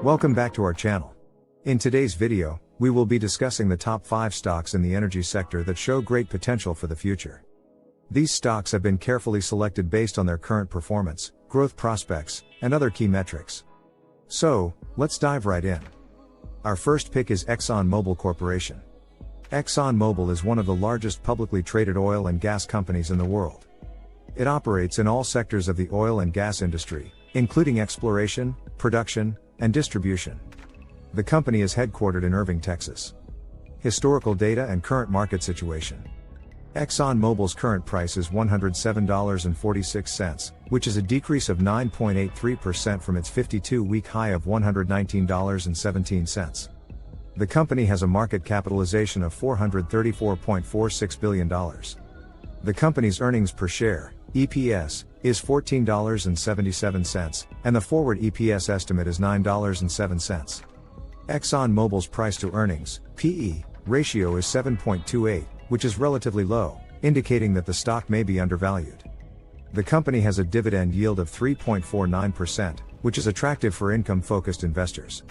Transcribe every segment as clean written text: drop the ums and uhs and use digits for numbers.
Welcome back to our channel. In today's video, we will be discussing the top 5 stocks in the energy sector that show great potential for the future. These stocks have been carefully selected based on their current performance, growth prospects, and other key metrics. So, let's dive right in. Our first pick is Exxon Mobil Corporation. Exxon Mobil is one of the largest publicly traded oil and gas companies in the world. It operates in all sectors of the oil and gas industry, including exploration, production, and distribution. The company is headquartered in Irving, Texas. Historical data and current market situation. Exxon Mobil's current price is $107.46, which is a decrease of 9.83% from its 52-week high of $119.17. The company has a market capitalization of $434.46 billion. The company's earnings per share, EPS, is $14.77, and the forward EPS estimate is $9.07. Exxon Mobil's price to earnings, PE, ratio is 7.28, which is relatively low, indicating that the stock may be undervalued. The company has a dividend yield of 3.49%, which is attractive for income-focused investors.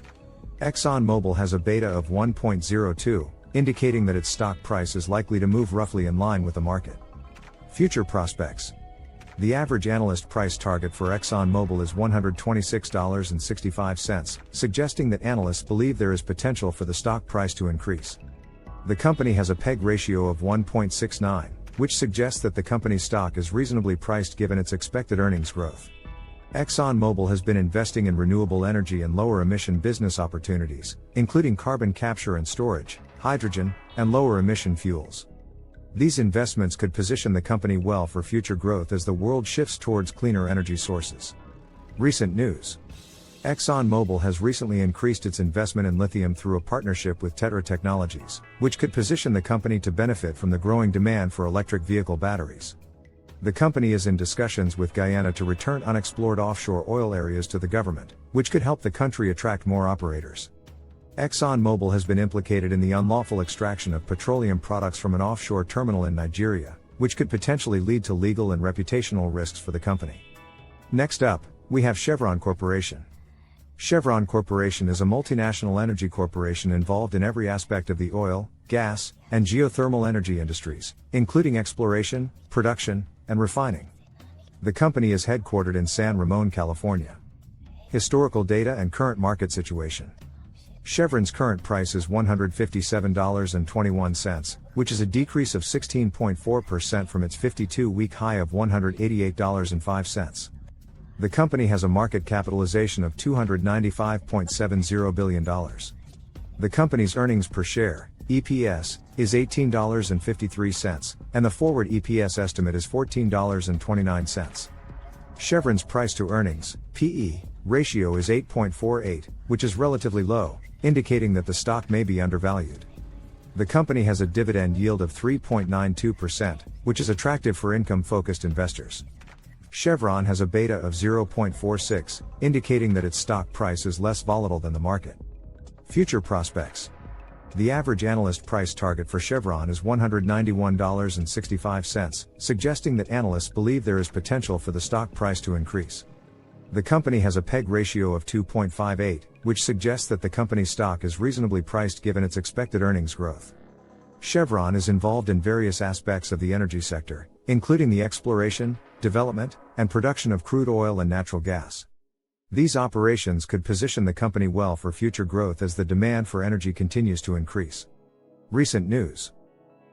Exxon Mobil has a beta of 1.02, indicating that its stock price is likely to move roughly in line with the market. Future prospects. The average analyst price target for Exxon Mobil is $126.65, suggesting that analysts believe there is potential for the stock price to increase. The company has a PEG ratio of 1.69, which suggests that the company's stock is reasonably priced given its expected earnings growth. Exxon Mobil has been investing in renewable energy and lower emission business opportunities, including carbon capture and storage, hydrogen, and lower emission fuels. These investments could position the company well for future growth as the world shifts towards cleaner energy sources. Recent news. Exxon Mobil has recently increased its investment in lithium through a partnership with Tetra Technologies, which could position the company to benefit from the growing demand for electric vehicle batteries. The company is in discussions with Guyana to return unexplored offshore oil areas to the government, which could help the country attract more operators. Exxon Mobil has been implicated in the unlawful extraction of petroleum products from an offshore terminal in Nigeria, which could potentially lead to legal and reputational risks for the company. Next up, we have Chevron Corporation. Chevron Corporation is a multinational energy corporation involved in every aspect of the oil, gas, and geothermal energy industries, including exploration, production, and refining. The company is headquartered in San Ramon, California. Historical data and current market situation. Chevron's current price is $157.21, which is a decrease of 16.4% from its 52-week high of $188.05. The company has a market capitalization of $295.70 billion. The company's earnings per share, EPS, is $18.53, and the forward EPS estimate is $14.29. Chevron's price to earnings, PE, ratio is 8.48, which is relatively low, indicating that the stock may be undervalued. The company has a dividend yield of 3.92%, which is attractive for income-focused investors. Chevron has a beta of 0.46, indicating that its stock price is less volatile than the market. Future prospects. The average analyst price target for Chevron is $191.65, suggesting that analysts believe there is potential for the stock price to increase. The company has a PEG ratio of 2.58, which suggests that the company's stock is reasonably priced given its expected earnings growth. Chevron is involved in various aspects of the energy sector, including the exploration, development, and production of crude oil and natural gas. These operations could position the company well for future growth as the demand for energy continues to increase. Recent news.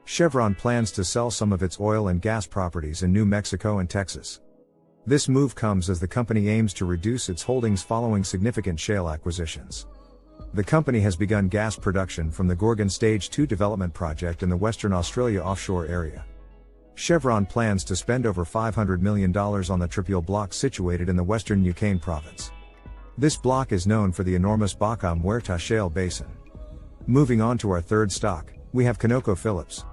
Chevron plans to sell some of its oil and gas properties in New Mexico and Texas. This move comes as the company aims to reduce its holdings following significant shale acquisitions. The company has begun gas production from the Gorgon Stage 2 development project in the Western Australia offshore area. Chevron plans to spend over $500 million on the Tripil block situated in the western Yukon province. This block is known for the enormous Baca Muerta shale basin. Moving on to our third stock, we have ConocoPhillips.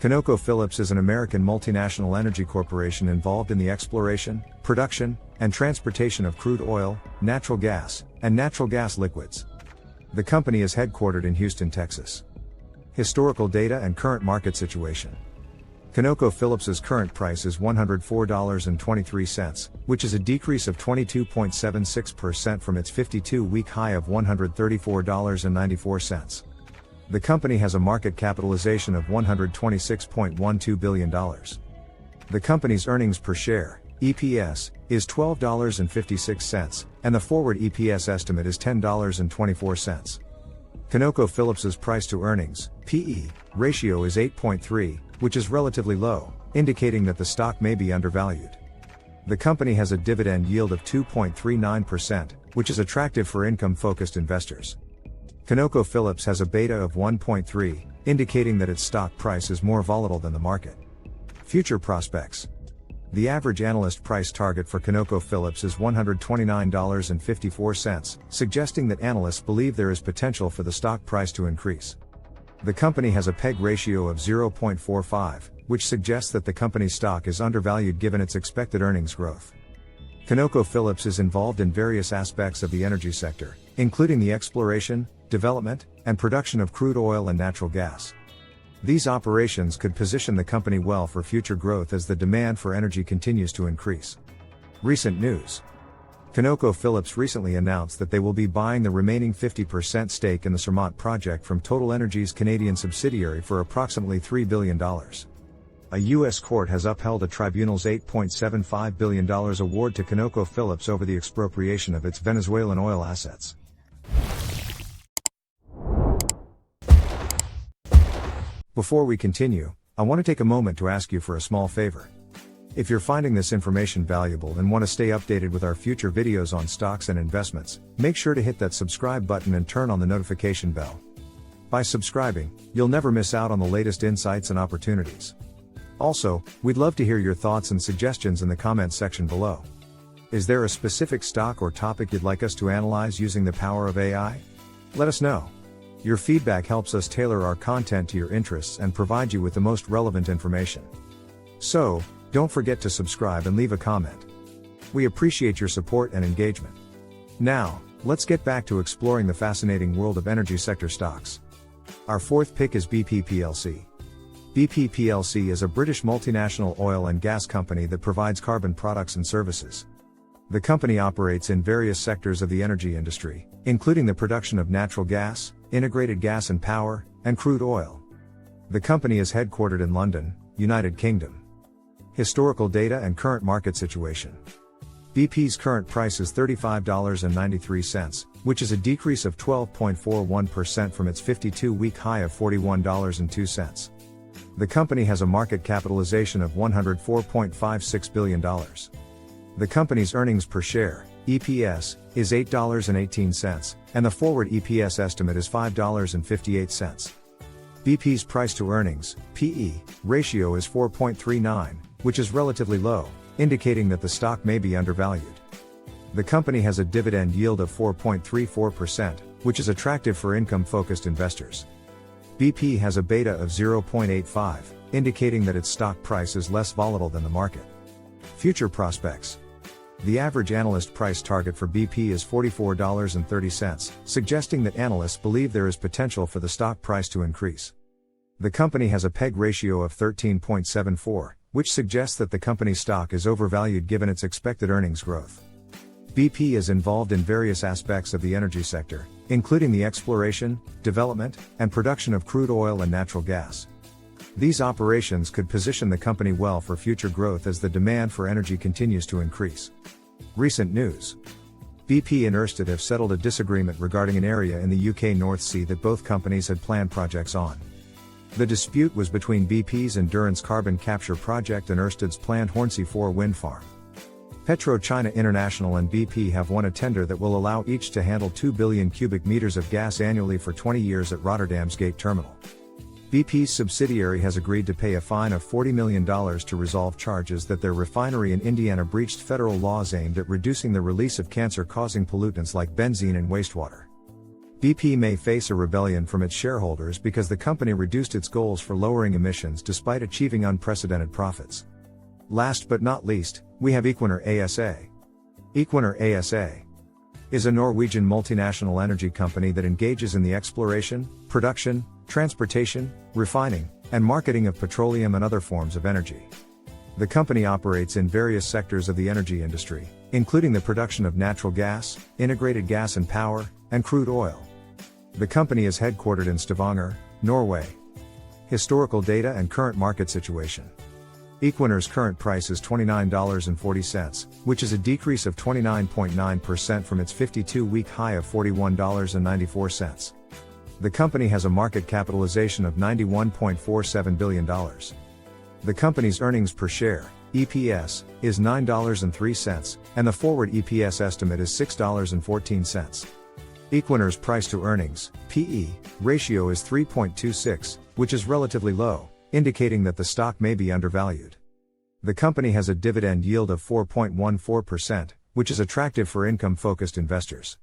ConocoPhillips is an American multinational energy corporation involved in the exploration, production, and transportation of crude oil, natural gas, and natural gas liquids. The company is headquartered in Houston, Texas. Historical data and current market situation. ConocoPhillips's current price is $104.23, which is a decrease of 22.76% from its 52-week high of $134.94. The company has a market capitalization of $126.12 billion. The company's earnings per share, EPS, is $12.56, and the forward EPS estimate is $10.24. ConocoPhillips's price-to-earnings, PE, ratio is 8.3, which is relatively low, indicating that the stock may be undervalued. The company has a dividend yield of 2.39%, which is attractive for income-focused investors. ConocoPhillips has a beta of 1.3, indicating that its stock price is more volatile than the market. Future prospects. The average analyst price target for ConocoPhillips is $129.54, suggesting that analysts believe there is potential for the stock price to increase. The company has a PEG ratio of 0.45, which suggests that the company's stock is undervalued given its expected earnings growth. ConocoPhillips is involved in various aspects of the energy sector, including the exploration, development, and production of crude oil and natural gas. These operations could position the company well for future growth as the demand for energy continues to increase. Recent news. ConocoPhillips recently announced that they will be buying the remaining 50% stake in the Surmont project from TotalEnergies' Canadian subsidiary for approximately $3 billion. A U.S. court has upheld a tribunal's $8.75 billion award to ConocoPhillips over the expropriation of its Venezuelan oil assets. Before we continue, I want to take a moment to ask you for a small favor. If you're finding this information valuable and want to stay updated with our future videos on stocks and investments, make sure to hit that subscribe button and turn on the notification bell. By subscribing, you'll never miss out on the latest insights and opportunities. Also, we'd love to hear your thoughts and suggestions in the comments section below. Is there a specific stock or topic you'd like us to analyze using the power of AI? Let us know. Your feedback helps us tailor our content to your interests and provide you with the most relevant information. So, don't forget to subscribe and leave a comment. We appreciate your support and engagement. Now, let's get back to exploring the fascinating world of energy sector stocks. Our fourth pick is BP plc. BP plc is a British multinational oil and gas company that provides carbon products and services. The company operates in various sectors of the energy industry, including the production of natural gas, integrated gas and power, and crude oil. The company is headquartered in London, United Kingdom. Historical data and current market situation. BP's current price is $35.93, which is a decrease of 12.41% from its 52-week high of $41.02. The company has a market capitalization of $104.56 billion. The company's earnings per share, EPS, is $8.18, and the forward EPS estimate is $5.58. BP's price-to-earnings, PE, ratio is 4.39, which is relatively low, indicating that the stock may be undervalued. The company has a dividend yield of 4.34%, which is attractive for income-focused investors. BP has a beta of 0.85, indicating that its stock price is less volatile than the market. Future prospects. The average analyst price target for BP is $44.30, suggesting that analysts believe there is potential for the stock price to increase. The company has a PEG ratio of 13.74, which suggests that the company's stock is overvalued given its expected earnings growth. BP is involved in various aspects of the energy sector, including the exploration, development, and production of crude oil and natural gas. These operations could position the company well for future growth as the demand for energy continues to increase. Recent news. BP and Ørsted have settled a disagreement regarding an area in the UK North Sea that both companies had planned projects on. The dispute was between BP's Endurance carbon capture project and Ørsted's planned Hornsea 4 wind farm. PetroChina International and BP have won a tender that will allow each to handle 2 billion cubic meters of gas annually for 20 years at Rotterdam's Gate terminal. BP's subsidiary has agreed to pay a fine of $40 million to resolve charges that their refinery in Indiana breached federal laws aimed at reducing the release of cancer-causing pollutants like benzene in wastewater. BP may face a rebellion from its shareholders because the company reduced its goals for lowering emissions despite achieving unprecedented profits. Last but not least, we have Equinor ASA. Equinor ASA is a Norwegian multinational energy company that engages in the exploration, production, transportation, refining, and marketing of petroleum and other forms of energy. The company operates in various sectors of the energy industry, including the production of natural gas, integrated gas and power, and crude oil. The company is headquartered in Stavanger, Norway. Historical data and current market situation. Equinor's current price is $29.40, which is a decrease of 29.9% from its 52-week high of $41.94. The company has a market capitalization of $91.47 billion. The company's earnings per share, EPS, is $9.03, and the forward EPS estimate is $6.14. Equinor's price-to-earnings, PE, ratio is 3.26, which is relatively low, indicating that the stock may be undervalued. The company has a dividend yield of 4.14%, which is attractive for income-focused investors.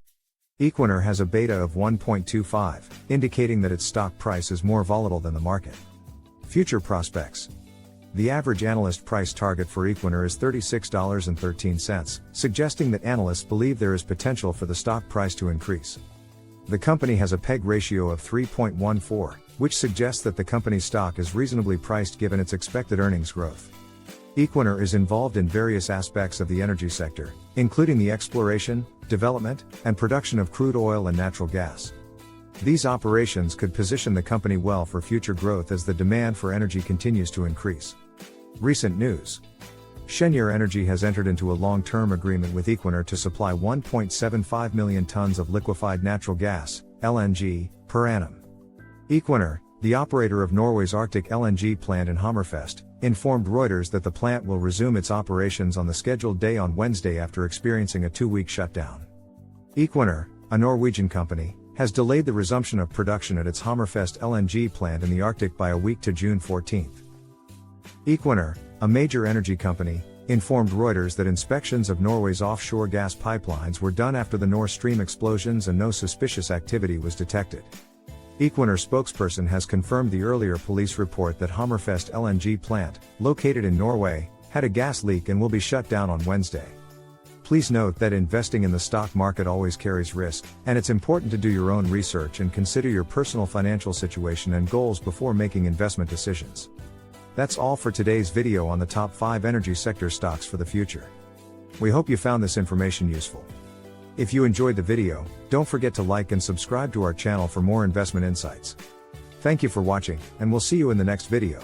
Equinor has a beta of 1.25, indicating that its stock price is more volatile than the market. Future prospects. The average analyst price target for Equinor is $36.13, suggesting that analysts believe there is potential for the stock price to increase. The company has a PEG ratio of 3.14, which suggests that the company's stock is reasonably priced given its expected earnings growth. Equinor is involved in various aspects of the energy sector, including the exploration, development, and production of crude oil and natural gas. These operations could position the company well for future growth as the demand for energy continues to increase. Recent news. Cheniere Energy has entered into a long-term agreement with Equinor to supply 1.75 million tons of liquefied natural gas, LNG, per annum. Equinor, the operator of Norway's Arctic LNG plant in Hammerfest, informed Reuters that the plant will resume its operations on the scheduled day on Wednesday after experiencing a 2-week shutdown. Equinor, a Norwegian company, has delayed the resumption of production at its Hammerfest LNG plant in the Arctic by a week to June 14. Equinor, a major energy company, informed Reuters that inspections of Norway's offshore gas pipelines were done after the Nord Stream explosions and no suspicious activity was detected. Equinor spokesperson has confirmed the earlier police report that Hammerfest LNG plant, located in Norway, had a gas leak and will be shut down on Wednesday. Please note that investing in the stock market always carries risk, and it's important to do your own research and consider your personal financial situation and goals before making investment decisions. That's all for today's video on the top 5 energy sector stocks for the future. We hope you found this information useful. If you enjoyed the video, don't forget to like and subscribe to our channel for more investment insights. Thank you for watching, and we'll see you in the next video.